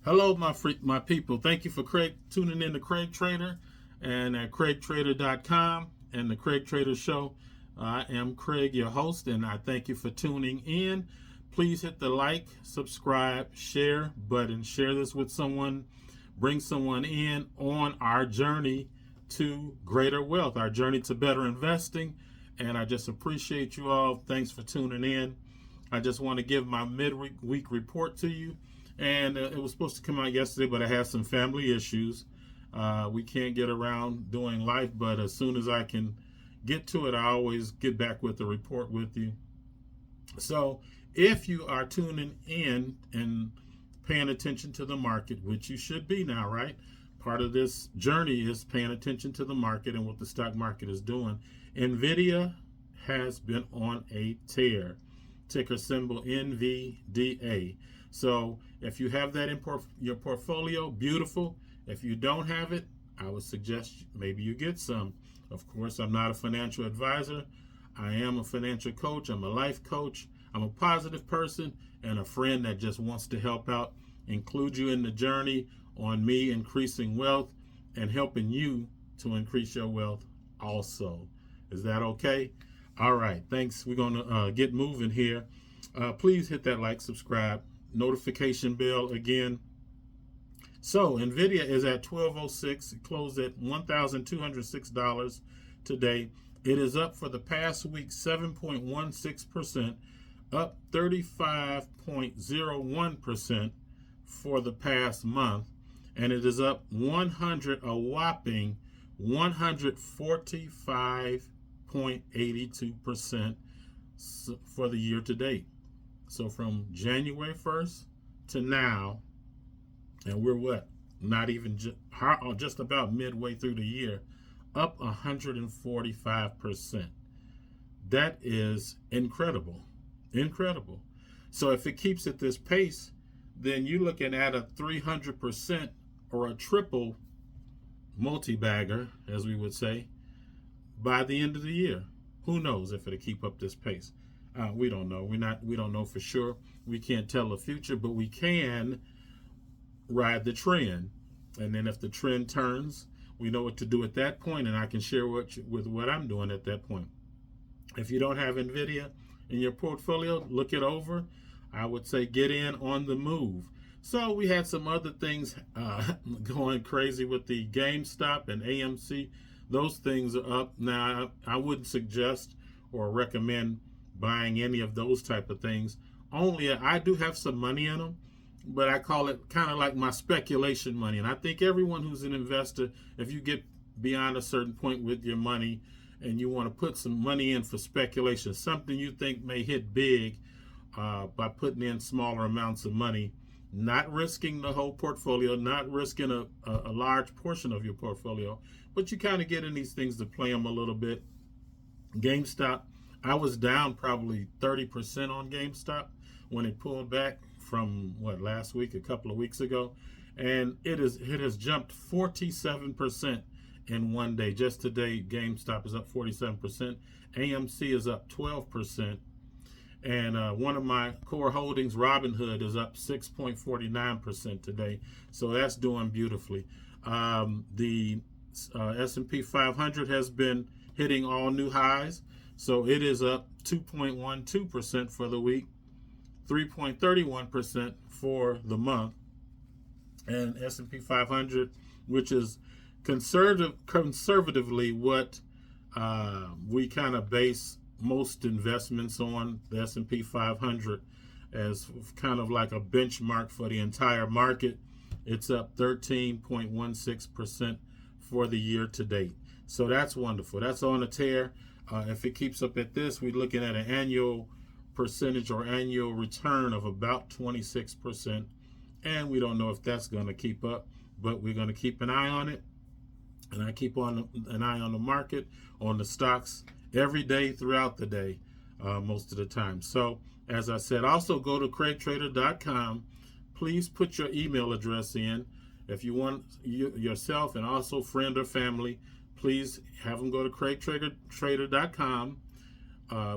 Hello, my people. Thank you for tuning in to Craig Trader and at CRAIGTRADER.com and the Craig Trader Show. I am Craig, your host, and I thank you for tuning in. Please hit the like, subscribe, share button. Share this with someone. Bring someone in on our journey to greater wealth, our journey to better investing. And I just appreciate you all. Thanks for tuning in. I just want to give my midweek report to you. And it was supposed to come out yesterday, but I had some family issues. We can't get around doing life, but as soon as I can get to it, I always get back with the report with you. So if you are tuning in and paying attention to the market, which you should be now, right? Part of this journey is paying attention to the market and what the stock market is doing. NVIDIA has been on a tear. Ticker symbol NVDA. So if you have that in your portfolio, beautiful. If you don't have it, I would suggest maybe you get some. Of course, I'm not a financial advisor. I am a financial coach. I'm a life coach. I'm a positive person and a friend that just wants to help out, include you in the journey on me increasing wealth and helping you to increase your wealth also. Is that okay? All right. Thanks. We're going to get moving here. Please hit that like, subscribe, notification bell again. So NVIDIA is at 1206. It closed at $1,206 today. It is up for the past week 7.16%, up 35.01% for the past month, and it is up a whopping 145.82% for the year to date. So from January 1st to now, and we're what? Not even just about midway through the year, up 145%. That is incredible. Incredible. So if it keeps at this pace, then you're looking at a 300% or a triple multi-bagger, as we would say, by the end of the year. Who knows if it'll keep up this pace? We don't know. We don't know for sure. We can't tell the future, but we can ride the trend. And then if the trend turns, we know what to do at that point, and I can share with what I'm doing at that point. If you don't have NVIDIA in your portfolio, look it over. I would say get in on the move. So we had some other things going crazy with the GameStop and AMC. Those things are up. Now, I wouldn't suggest or recommend buying any of those type of things. Only I do have some money in them, but I call it kind of like my speculation money. And I think everyone who's an investor, if you get beyond a certain point with your money and you want to put some money in for speculation, something you think may hit big by putting in smaller amounts of money, not risking the whole portfolio, not risking a large portion of your portfolio, but you kind of get in these things to play them a little bit. GameStop, I was down probably 30% on GameStop when it pulled back from last week, a couple of weeks ago, and it has jumped 47% in one day. Just today, GameStop is up 47%. AMC is up 12%. And one of my core holdings, ROBINHOOD, is up 6.49% today. So that's doing beautifully. The S&P 500 has been hitting all new highs. So it is up 2.12% for the week, 3.31% for the month. And S&P 500, which is conservatively what we kind of base most investments on, the S&P 500 as kind of like a benchmark for the entire market. It's up 13.16% for the year to date. So that's wonderful. That's on a tear. If it keeps up at this, we're looking at an annual percentage or annual return of about 26%. And we don't know if that's going to keep up, but we're going to keep an eye on it. And I keep on an eye on the market, on the stocks, every day throughout the day, most of the time. So, as I said, also go to CRAIGTRADER.com. Please put your email address in. If you want yourself and also friend or family, please have them go to CRAIGTRADER.com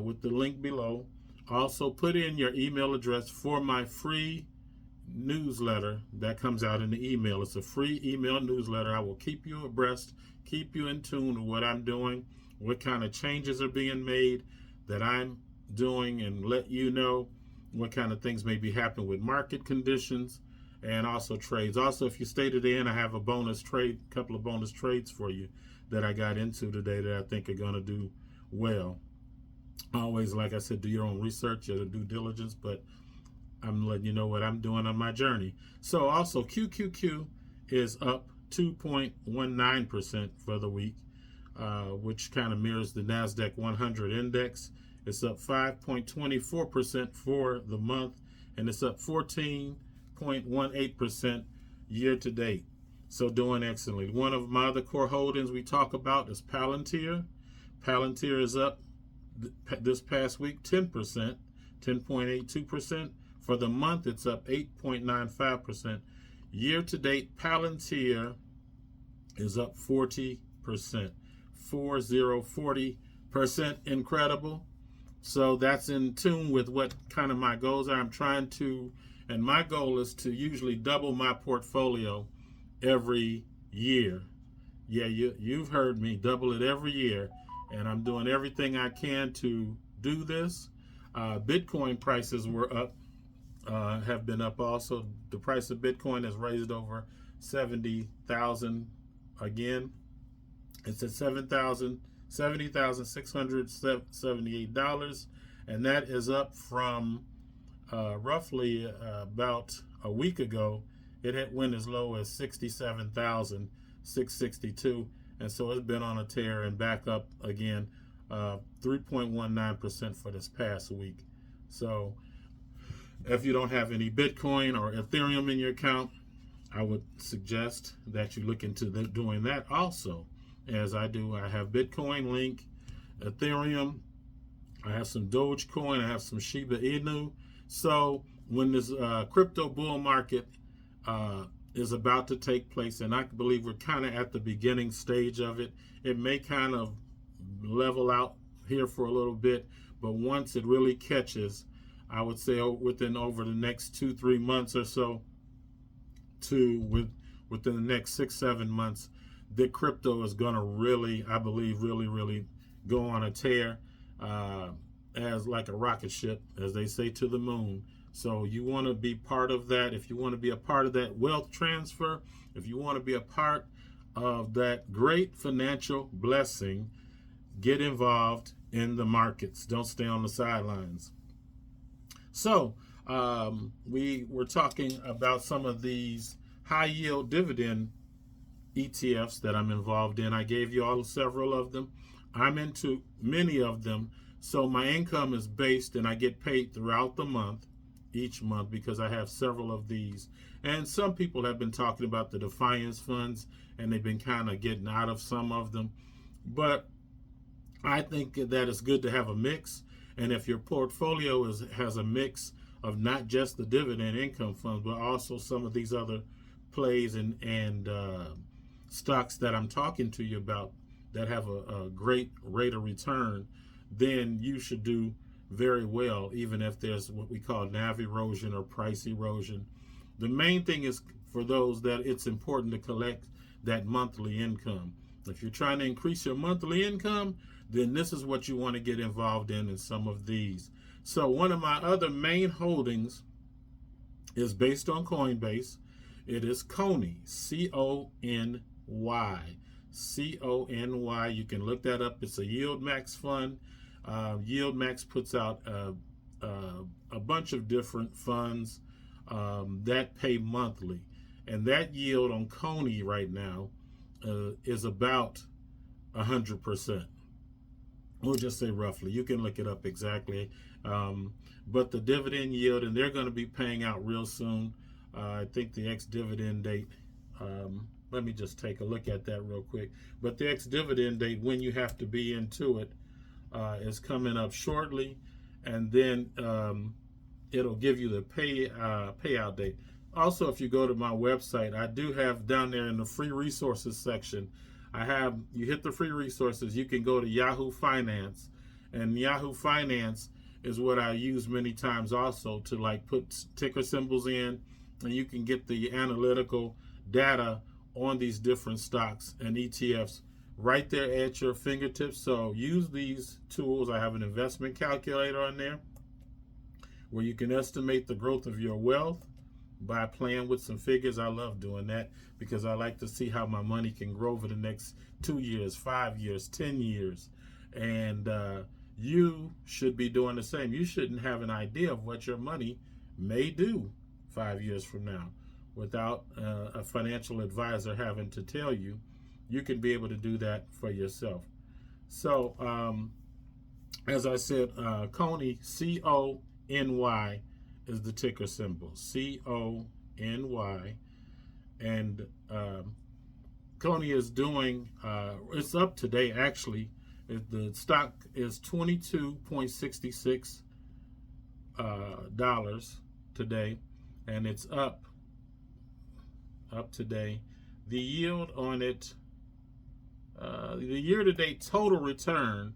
with the link below. Also, put in your email address for my free newsletter that comes out in the email. It's a free email newsletter. I will keep you abreast, keep you in tune with what I'm doing, what kind of changes are being made that I'm doing, and let you know what kind of things may be happening with market conditions and also trades. Also, if you stay to the end, I have a couple of bonus trades for you that I got into today that I think are going to do well. Always, like I said, do your own research, your due diligence, but I'm letting you know what I'm doing on my journey. So also QQQ is up 2.19% for the week, which kind of mirrors the NASDAQ 100 index. It's up 5.24% for the month, and it's up 14.18% year to date. So doing excellently. One of my other core holdings we talk about is Palantir. Palantir is up this past week 10%, 10.82%. For the month, it's up 8.95%. Year to date, Palantir is up 40%, 40%. Incredible. So that's in tune with what kind of my goals are. I'm trying to, and my goal is to usually double my portfolio every year. Yeah, you've heard me, double it every year. And I'm doing everything I can to do this. Bitcoin prices were up, have been up also. The price of Bitcoin has raised over 70,000 again. It's at $70,678, and that is up from roughly about a week ago. It had went as low as 67,662, and so it's been on a tear and back up again, 3.19% for this past week. So if you don't have any Bitcoin or Ethereum in your account, I would suggest that you look into doing that also. As I do, I have Bitcoin, Link, Ethereum, I have some Dogecoin, I have some Shiba Inu. So when this crypto bull market is about to take place, and I believe we're kind of at the beginning stage of it, it may kind of level out here for a little bit, but once it really catches, I would say within over the next 2-3 months or so, within the next 6-7 months, the crypto is going to really, I believe, really go on a tear, as like a rocket ship, as they say, to the moon. So you want to be part of that. If you want to be a part of that wealth transfer, if you want to be a part of that great financial blessing, get involved in the markets. Don't stay on the sidelines. So we were talking about some of these high yield dividend ETFs that I'm involved in. I gave you all several of them. I'm into many of them. So my income is based, and I get paid throughout the month, each month, because I have several of these. And some people have been talking about the Defiance funds, and they've been kind of getting out of some of them. But I think that it's good to have a mix. And if your portfolio has a mix of not just the dividend income funds, but also some of these other plays and stocks that I'm talking to you about that have a great rate of return, then you should do very well, even if there's what we call NAV erosion or price erosion. The main thing is for those that it's important to collect that monthly income. If you're trying to increase your monthly income, then this is what you want to get involved in some of these. So one of my other main holdings is based on Coinbase. It is Coney, Cony, Cony. You can look that up. It's a Yield Max fund. Yield Max puts out a bunch of different funds that pay monthly, and that yield on Coney right now is about 100%. We'll just say roughly. You can look it up exactly. But the dividend yield, and they're going to be paying out real soon. I think the ex-dividend date, let me just take a look at that real quick. But the ex-dividend date, when you have to be into it, is coming up shortly. And then it'll give you the payout date. Also, if you go to my website, I do have down there in the free resources section, you hit the free resources, you can go to Yahoo Finance, and Yahoo Finance is what I use many times also to like put ticker symbols in and you can get the analytical data on these different stocks and ETFs right there at your fingertips. So use these tools. I have an investment calculator on there where you can estimate the growth of your wealth by playing with some figures. I love doing that because I like to see how my money can grow over the next 2 years, 5 years, 10 years. And you should be doing the same. You shouldn't have an idea of what your money may do 5 years from now without a financial advisor having to tell you. You can be able to do that for yourself. So, as I said, Coney, CONY, is the ticker symbol, CONY. And Coney is doing, it's up today actually. The stock is $22.66 today, and it's up today. The yield on it, the year-to-date total return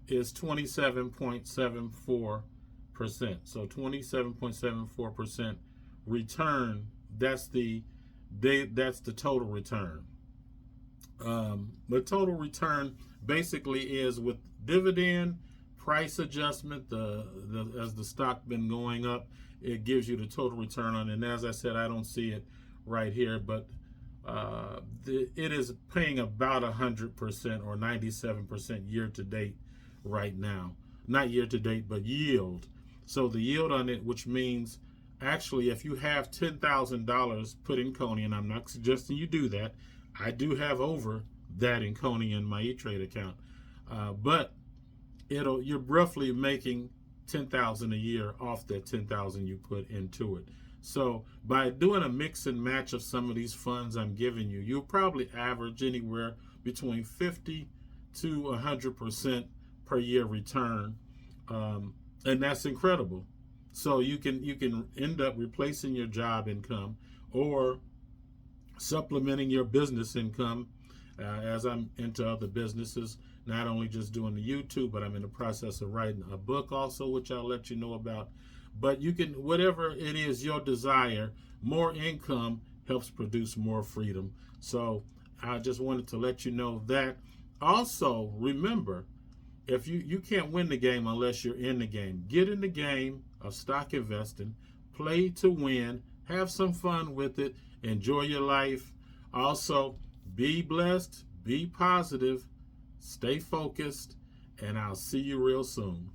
is 27.74%. So 27.74% return. That's the total return. The total return basically is with dividend, price adjustment. As the stock been going up, it gives you the total return on it. And as I said, I don't see it right here, but it is paying about 100% or 97% year to date right now. Not year to date, but yield. So the yield on it, which means actually if you have $10,000 put in Coney, and I'm not suggesting you do that. I do have over that in Coney in my E-Trade account, but you're roughly making $10,000 a year off that $10,000 you put into it. So by doing a mix and match of some of these funds I'm giving you, you'll probably average anywhere between 50 to 100% per year return, and that's incredible. So you can end up replacing your job income or supplementing your business income, as I'm into other businesses, not only just doing the YouTube, but I'm in the process of writing a book also, which I'll let you know about. But you can, whatever it is your desire, more income helps produce more freedom. So I just wanted to let you know that. Also, remember, if you can't win the game unless you're in the game. Get in the game of stock investing, play to win, have some fun with it, enjoy your life. Also, be blessed, be positive, stay focused, and I'll see you real soon.